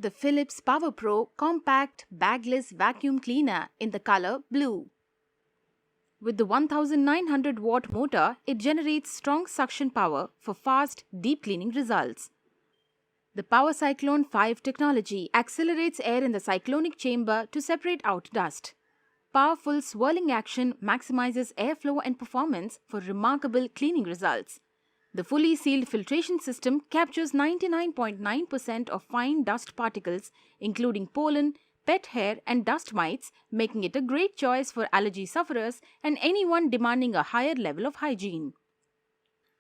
the Philips PowerPro Compact Bagless Vacuum Cleaner in the color blue. With the 1900 watt motor, it generates strong suction power for fast, deep cleaning results. The Powercyclone 5 technology accelerates air in the cyclonic chamber to separate out dust. Powerful swirling action maximizes airflow and performance for remarkable cleaning results. The fully sealed filtration system captures 99.9% of fine dust particles, including pollen, pet hair, and dust mites, making it a great choice for allergy sufferers and anyone demanding a higher level of hygiene.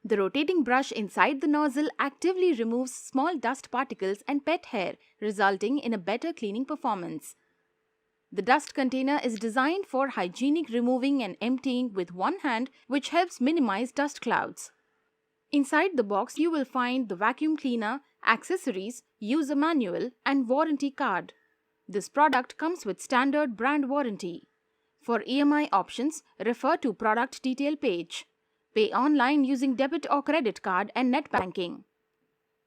The rotating brush inside the nozzle actively removes small dust particles and pet hair, resulting in a better cleaning performance. The dust container is designed for hygienic removing and emptying with one hand, which helps minimize dust clouds. Inside the box, you will find the vacuum cleaner, accessories, user manual, and warranty card. This product comes with standard brand warranty. For EMI options, refer to product detail page. Pay online using debit or credit card and net banking.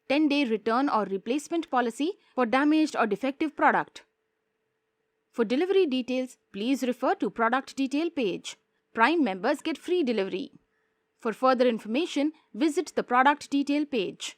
10-day return or replacement policy for damaged or defective product. For delivery details, please refer to product detail page. Prime members get free delivery. For further information, visit the product detail page.